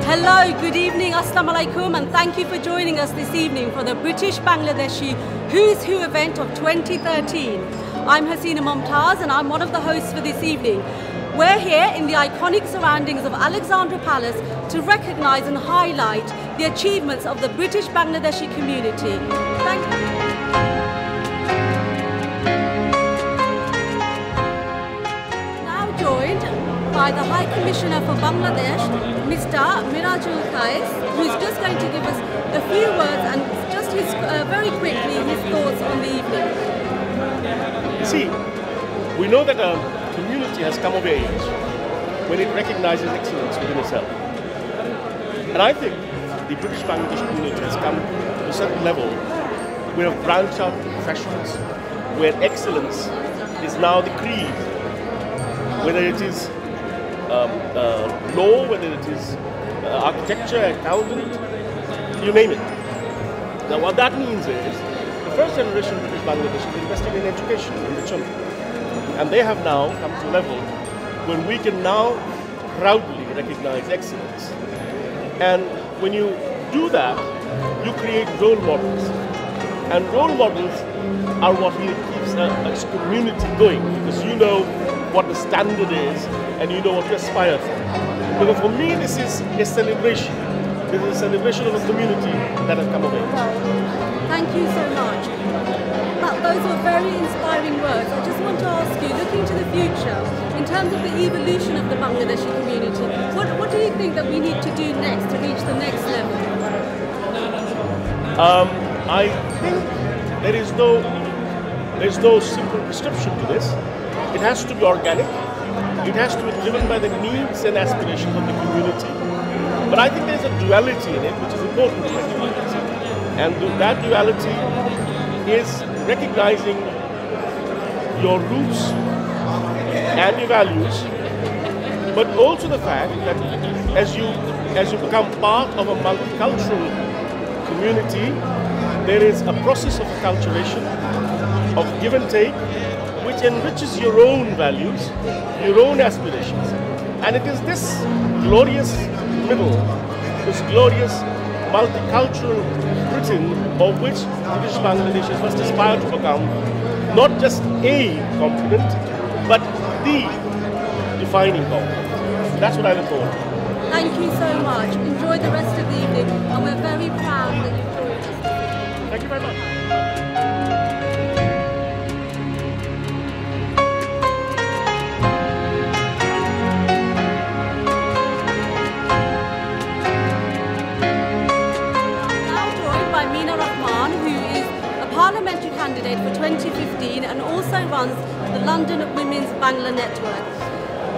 Hello, good evening, Assalamu alaikum, and thank you for joining us this evening for the British Bangladeshi Who's Who event of 2013. I'm Hasina Mumtaz and I'm one of the hosts for this evening. We're here in the iconic surroundings of Alexandra Palace to recognise and highlight the achievements of the British Bangladeshi community. Thank you. By the High Commissioner for Bangladesh, Mr. Mirajul Kais, who's just going to give us a few words and just very quickly his thoughts on the evening. See, we know that a community has come of age when it recognizes excellence within itself. And I think the British Bangladesh community has come to a certain level where we have branched out to professions, where excellence is now the creed, whether it is law, whether it is architecture, accountant, you name it. Now what that means is, the first generation of British Bangladesh is investing in education in the children. And they have now come to a level where we can now proudly recognize excellence. And when you do that, you create role models. And role models are what really keeps a community going, because you know what the standard is and you know what to aspire for. Because for me, this is a celebration. This is a celebration of a community that has come of age. Thank you so much. Those were very inspiring words. I just want to ask you, looking to the future, in terms of the evolution of the Bangladeshi community, what do you think that we need to do next to reach the next level? I think there is no simple prescription to this. It has to be organic. It has to be driven by the needs and aspirations of the community. But I think there is a duality in it which is important to recognize. And that duality is recognizing your roots and your values, but also the fact that as you become part of a multicultural community, there is a process of acculturation, of give and take, which enriches your own values, your own aspirations. And it is this glorious middle, this glorious multicultural Britain of which British Bangladesh must aspire to become not just a component, but the defining component. That's what I look forward to. Thank you so much. Enjoy the rest of the evening, and we're very proud that you've joined us. Thank you very much. Parliamentary candidate for 2015 and also runs the London Women's Bangla Network.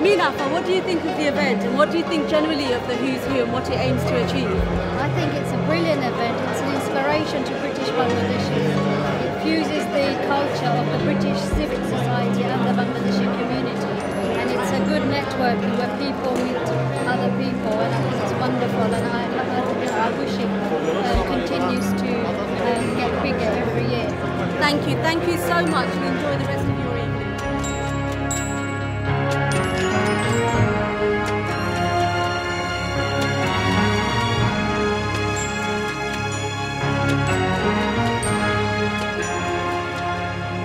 Minafa, what do you think of the event and what do you think generally of the Who's Who and what it aims to achieve? I think it's a brilliant event. It's an inspiration to British Bangladeshis. It fuses the culture of the British civic society and the Bangladeshi community. And it's a good networking where people meet other people, and I think it's wonderful, and I wish it continues to get bigger every year. Thank you so much, and enjoy the rest of your evening.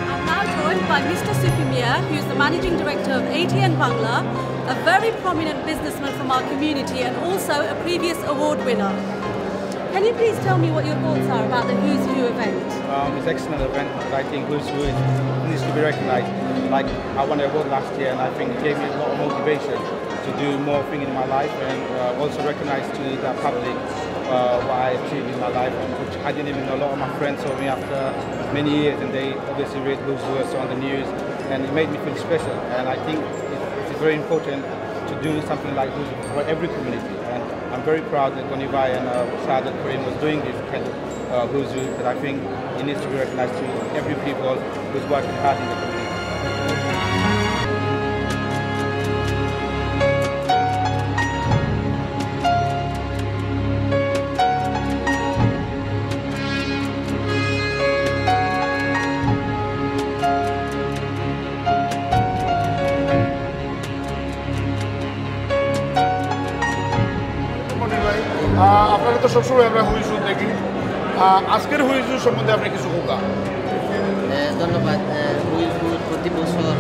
I'm now joined by Mr. Sufimia, who is the Managing Director of ATN Bangla, a very prominent businessman from our community and also a previous award winner. Can you please tell me what your thoughts are about the Who's Who event? It's an excellent event. I think Who's Who needs to be recognised. Like, I won an award last year and I think it gave me a lot of motivation to do more things in my life, and also recognise to the public what I achieved in my life, which I didn't even know. A lot of my friends saw me after many years and they obviously read Who's Who on the news, and it made me feel special. And I think it's very important to do something like this for every community. And I'm very proud that Gonivai and Saad Karim was doing this kind of Huzu, that I think it needs to be recognized to every people who's working hard in the community. আপনাকে তো সবসময় আমরা হুইজু দেখি আজকের হুইজু সম্বন্ধে আপনি কিছু হোকা ধন্যবাদ হুইজু প্রতি বছর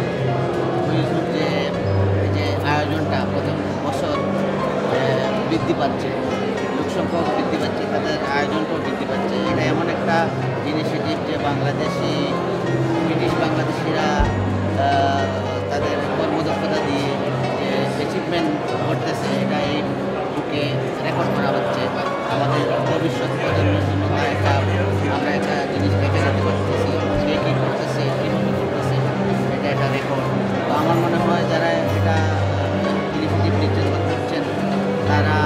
হুইজুর যে আয়োজনটা প্রথম বছর বৃদ্ধি পাচ্ছে লোকসংখ্যাও বৃদ্ধি পাচ্ছে তাদের আয়োজনটাও বৃদ্ধি পাচ্ছে এটা এমন একটা ইনিশিয়েটিভ যে ব্রিটিশ বাংলাদেশিরা তাদের কর্মদক্ষতা দিয়ে যে অ্যাচিভমেন্ট করতেছে এটা এই বুকে রেকর্ড করা হচ্ছে আমাদের ভবিষ্যৎ প্রজন্মের জন্য আমরা একটা জিনিস দেখে যেতে পারতেছি কে কী করতেছে কীভাবে করতেছে এটা একটা রেকর্ড তো আমার মনে হয় যারা এটা ইনিশিয়েটিভ নেতৃত্ব করছেন তারা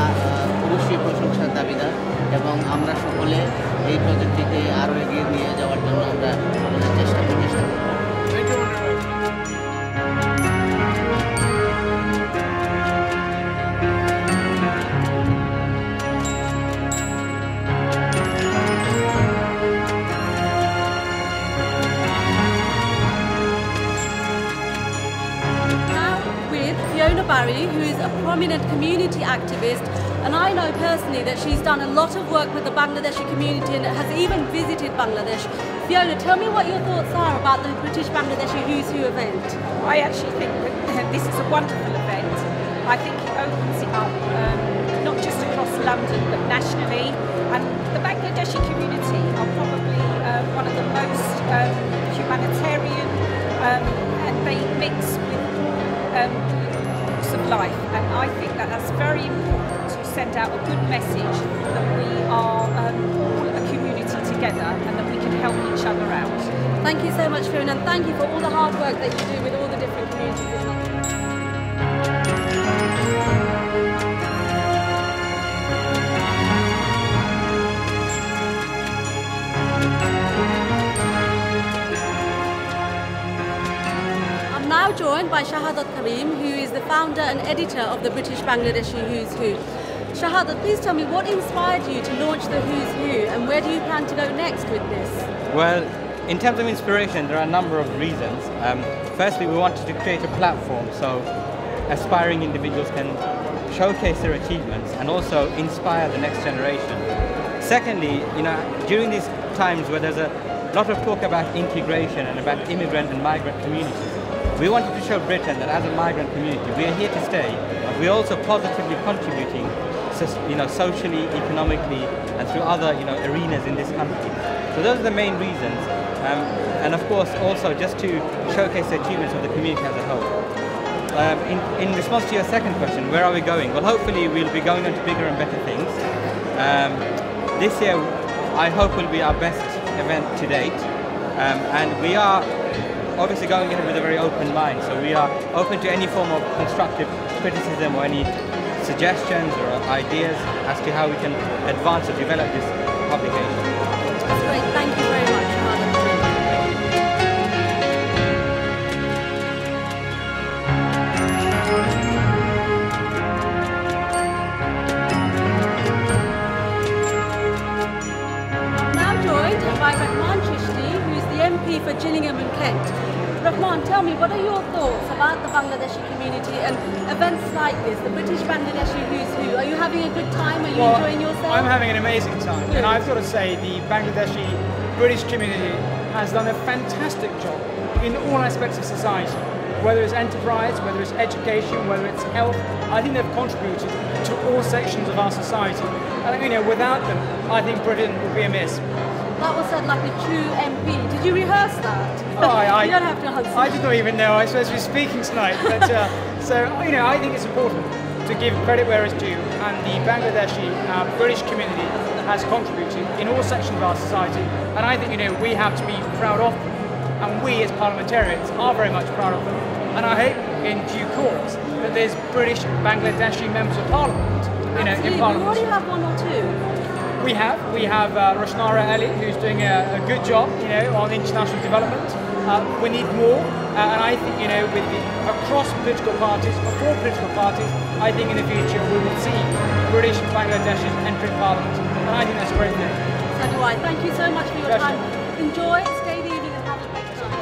অবশ্যই প্রশংসার দাবিদার এবং আমরা সকলে এই প্রজেক্টটিকে আরও এগিয়ে নিয়ে যাওয়ার জন্য আমরা আমাদের চেষ্টা করি। Barry, who is a prominent community activist, and I know personally that she's done a lot of work with the Bangladeshi community and has even visited Bangladesh. Fiona, tell me what your thoughts are about the British Bangladeshi Who's Who event. I actually think that this is a wonderful event. I think it opens it up not just across London but nationally, and the Bangladeshi community are probably one of the most humanitarian and they mix with of life, and I think that that's very important to send out a good message that we are all a community together and that we can help each other out. Thank you so much, Fiona, and thank you for all the hard work that you do with all the different communities in London. Now joined by Shahadat Karim, who is the founder and editor of the British Bangladeshi Who's Who. Shahadat, please tell me what inspired you to launch the Who's Who and where do you plan to go next with this? Well, in terms of inspiration, there are a number of reasons. Firstly, we wanted to create a platform so aspiring individuals can showcase their achievements and also inspire the next generation. Secondly, during these times where there's a lot of talk about integration and about immigrant and migrant communities, we wanted to show Britain that as a migrant community, we are here to stay. We're also positively contributing, socially, economically, and through other, arenas in this country. So those are the main reasons. And of course, also just to showcase the achievements of the community as a whole. In response to your second question, where are we going? Well, hopefully we'll be going on to bigger and better things. This year, I hope will be our best event to date. And we are obviously going in with a very open mind, so we are open to any form of constructive criticism or any suggestions or ideas as to how we can advance or develop this publication. That's great, thank you very much. Now joined by Rahman Chishti, who is the MP for Gillingham and Kent. Rahman, tell me, what are your thoughts about the Bangladeshi community and events like this, the British Bangladeshi Who's Who? Are you having a good time? Are you enjoying yourself? I'm having an amazing time. Good. And I've got to say, the Bangladeshi British community has done a fantastic job in all aspects of society. Whether it's enterprise, whether it's education, whether it's health, I think they've contributed to all sections of our society. And without them, I think Britain would be amiss. That was said like a true MP. Did you rehearse that? You don't have to answer. I did not even know I was supposed to be speaking tonight. But I think it's important to give credit where it's due. And the Bangladeshi British community has contributed in all sections of our society. And I think we have to be proud of them. And we as parliamentarians are very much proud of them. And I hope in due course that there's British Bangladeshi members of parliament, in parliament. We already have one or two. We have Roshnara Ali, who's doing a good job, on international development. We need more, and I think, with across political parties, for political parties, I think in the future we will see British Bangladeshis entering parliament, and I think that's a great thing. So do I. Thank you so much for your time. Enjoy, stay the evening, and have a great time.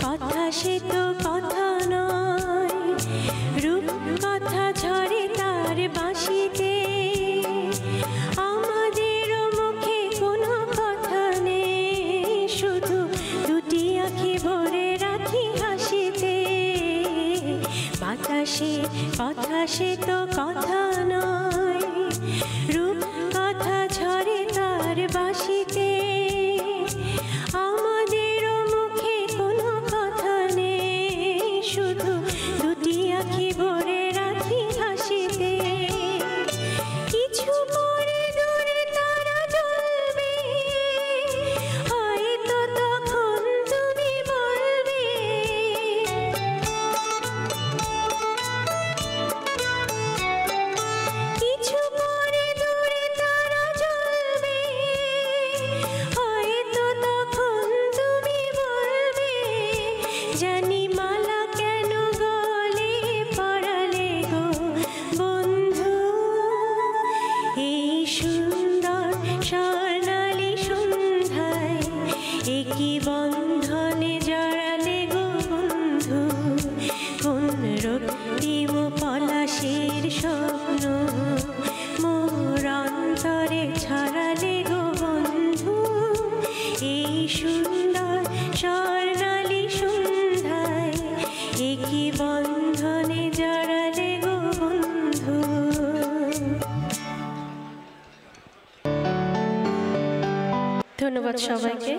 কথা সে তো কথা নয়, রূপ কথা ঝরে তার বাঁশিতে, আমাদের মুখে কোনো কথা নেই, শুধু দুটি আঁখি ভরে রাখি হাসিতে। বাতাসে কথা সে তো কথা নয়, রূপ কথা ঝরে তার বাঁশিতে, শুধু দুটি আঁখি ভরে রাখি হাসিতে। কিছু পরে দূরে তারা জ্বলবে, হয়তো তখন তুমি বলবে, কিছু পরে দূরে তারা জ্বলবে, হয়তো তখন তুমি বলবে, জানি মালা সুন্দর স্বর্ণালী সন্ধ্যায় একই বন্ধনে জড়ালে গো বন্ধু, কোন রক্তিম পলাশের স্বপ্ন মোর অন্তরে ছড়ালে গো বন্ধু। এই সুন্দর স্বর্ণালী সন্ধ্যায় একই বন্ধনে জড়ালে গো বন্ধু। ধন্যবাদ সবাইকে।